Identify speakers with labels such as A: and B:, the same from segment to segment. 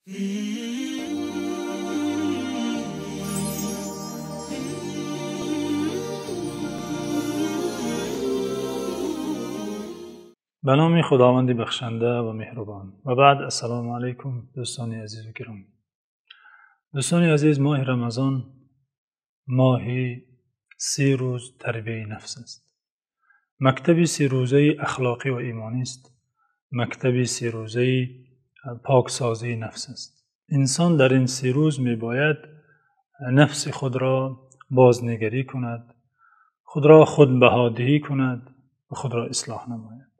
A: به نام خداوند بخشنده و مهربان و بعد السلام علیکم دوستان عزیز و گرامی. دوستان عزیز، ماه رمضان ماهی 30 روز تربیت نفس است. مکتبی 30 روزه اخلاقی و ایمانی است. مکتبی 30 روزه پاکسازی نفس است. انسان در این 30 روز می باید نفس خود را بازنگری کند، خود را خودبهادهی کند و خود را اصلاح نماید.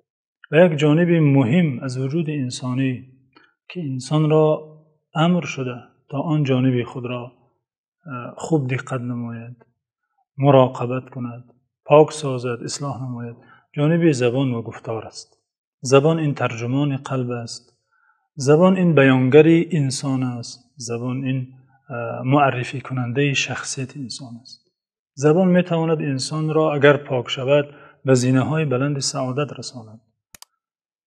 A: و یک جانب مهم از وجود انسانی که انسان را امر شده تا آن جانب خود را خوب دقت نماید، مراقبت کند، پاک سازد، اصلاح نماید، جانب زبان و گفتار است. زبان این ترجمان قلب است. زبان این بیانگر انسان است. زبان این معرفی کننده شخصیت انسان است. زبان می تواند انسان را اگر پاک شود به زینه های بلند سعادت رساند.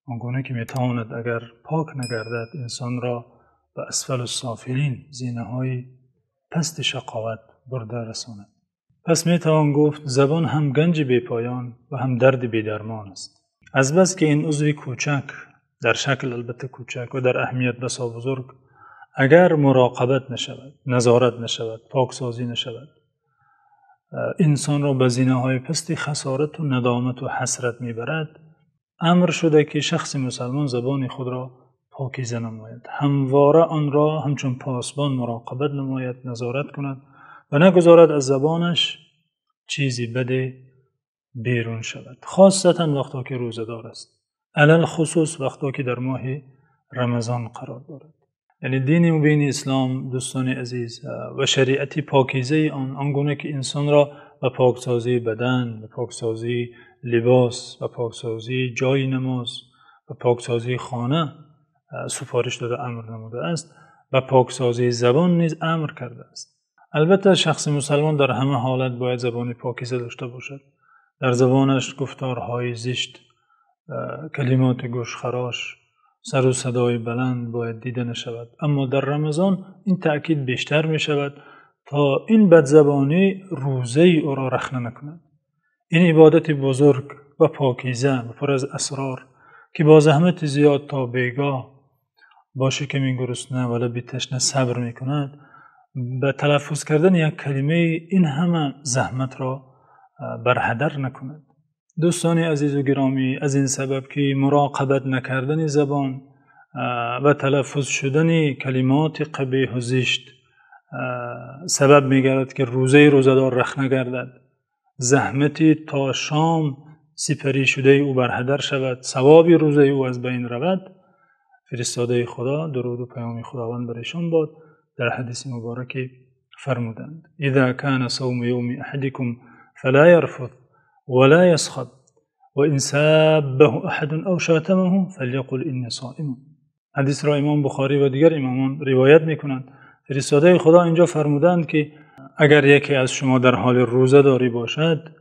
A: آنگونه که می تواند اگر پاک نگردد انسان را به اسفل السافلین، زینه های پست شقاوت برده رساند. پس می توان گفت زبان هم گنج بی پایان و هم درد بی درمان است. از بس که این عضو کوچک، در شکل البته کوچک و در اهمیت بسا بزرگ، اگر مراقبت نشود، نظارت نشود، پاکسازی نشود، انسان را به زینه های پست خسارت و ندامت و حسرت می برد. امر شده که شخص مسلمان زبان خود را پاکیزه نماید، همواره آن را همچون پاسبان مراقبت نماید، نظارت کند و نگذارد از زبانش چیزی بده بیرون شود، خاصتا وقتا که روزه‌دار است، علل خصوص وقتا که در ماه رمضان قرار دارد. یعنی دین مبین اسلام دوستان عزیز و شریعت پاکیزه آنگونه که انسان را به پاکسازی بدن، به پاکسازی لباس و پاکسازی جای نماز و پاکسازی خانه سفارش داده، امر نموده است، و پاکسازی زبان نیز امر کرده است. البته شخص مسلمان در همه حالت باید زبان پاکیزه داشته باشد. در زبانش گفتارهای زشت، کلمات گوشخراش، سر و صدای بلند باید دیده نشود. اما در رمضان این تأکید بیشتر می شود تا این بدزبانی روزه او را رخنه نکند. این عبادت بزرگ و پاکیزه و پر از اسرار که با زحمت زیاد تا بیگاه با شکم گرسنه و لب تشنه صبر می کند، به تلفظ کردن یک کلمه این همه زحمت را برهدر نکند. دوستان عزیز و گرامی، از این سبب که مراقبت نکردن زبان و تلفظ شدن کلمات قبیح و زشت سبب می‌گردد که روزه‌دار رخنه گردد، زحمتی تا شام سپری شده او برهدر شود، ثواب روزه او از بین رود. فرستاده خدا درود و پیام خداوند بر ایشان باد در حدیث مبارک فرمودند: اذا كان صوم يوم احدكم فلا يرفث ولا يسخط وان سابه احد او شاتمه فليقل اني صائم. حدیث را امام بخاری و دیگر امامان روایت میکنند. فرستاده خدا اینجا فرمودند که اگر یکی از شما در حال روزه داری باشد،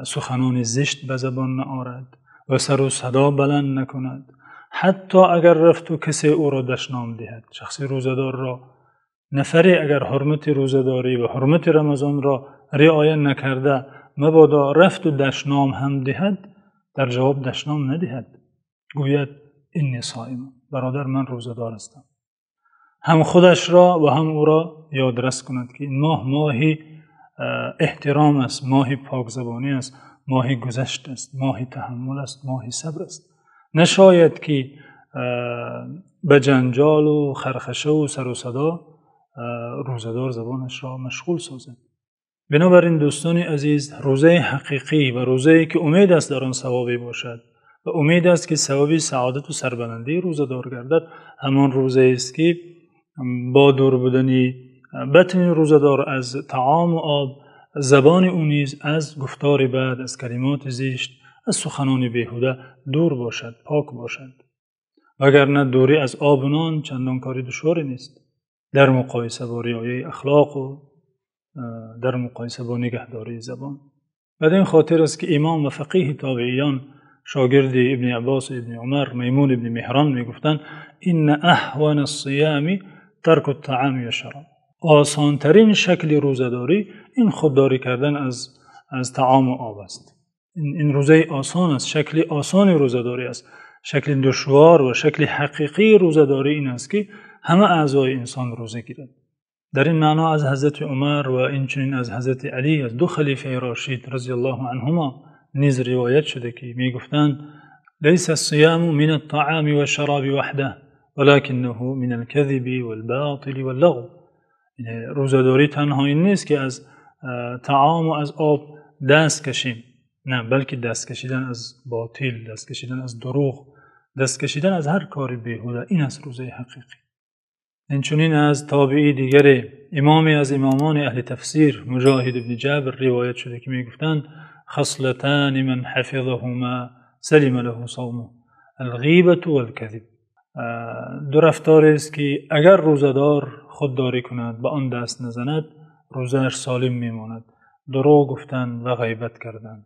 A: سخنان زشت به زبان نآرد و سر و صدا بلند نکند، حتی اگر رفت و کسی او را دشنام دهد. شخص روزه‌دار را نفری اگر حرمت روزه‌داری و حرمت رمضان را رعایت نکرده مبادا رفت و دشنام هم دهد، در جواب دشنام ندهد، گوید اینی صائم، برادر من روزه‌دار هستم. هم خودش را و هم او را یادرس کند که این ماه احترام است، ماه پاکزبانی است، ماه گذشت است، ماه تحمل است، ماه صبر است. نشاید که به جنجال و خرخشه و سر و صدا روزه‌دار زبانش را مشغول سازد. بنابراین دوستان عزیز، روزه حقیقی و روزه‌ای که امید است در آن ثوابی باشد و امید است که ثوابی سعادت و سربلندی روزه‌دار گردد، همان روزه است که با دور بودن بطن روزه‌دار از طعام و آب، زبان او نیز از گفتار بد، از کلمات زشت، از سخنان بیهوده دور باشد، پاک باشد. وگرنه دوری از آب و نان چندان کاری دشواری نیست در مقایسه با رعایت اخلاق و در مقایسه با نگهداری زبان. بدین خاطر است که امام و فقیه تابعیان شاگرد ابن عباس ابن عمر میمون ابن مهران میگفتند این اهون الصیام ترک الطعام و شراب. آسان ترین شکل روزه‌داری این خودداری کردن از طعام و آب است. این روزه آسان است، شکل آسان روزه‌داری است. شکل دشوار و شکل حقیقی روزه‌داری این است که همه اعضای انسان روزه گیرند. در این معنا از حضرت عمر و اینچنین از حضرت علی از دو خلیفه راشد رضی الله عنهما نیز روایت شده که میگفتند لیس الصیام من الطعام والشراب وحده ولكنه من الكذب والباطل واللغو. روزه‌داری تنها این نیست که از طعام و از آب دست کشیم، نه، بلکه دست کشیدن از باطل، دست کشیدن از دروغ، دست کشیدن از هر کار بیهوده، این است روزه حقیقی. اینچنین از تابعی دیگر امامی از امامان اهل تفسیر مجاهد ابن جبر روایت شده که میگفتند خصلتان من حفظهما سلم له صومه الغیبة والکذب. دو رفتار است که اگر روزه‌دار خودداری کند به آن دست نزند روزه‌اش سالم میماند: دروغ گفتن و غیبت کردن.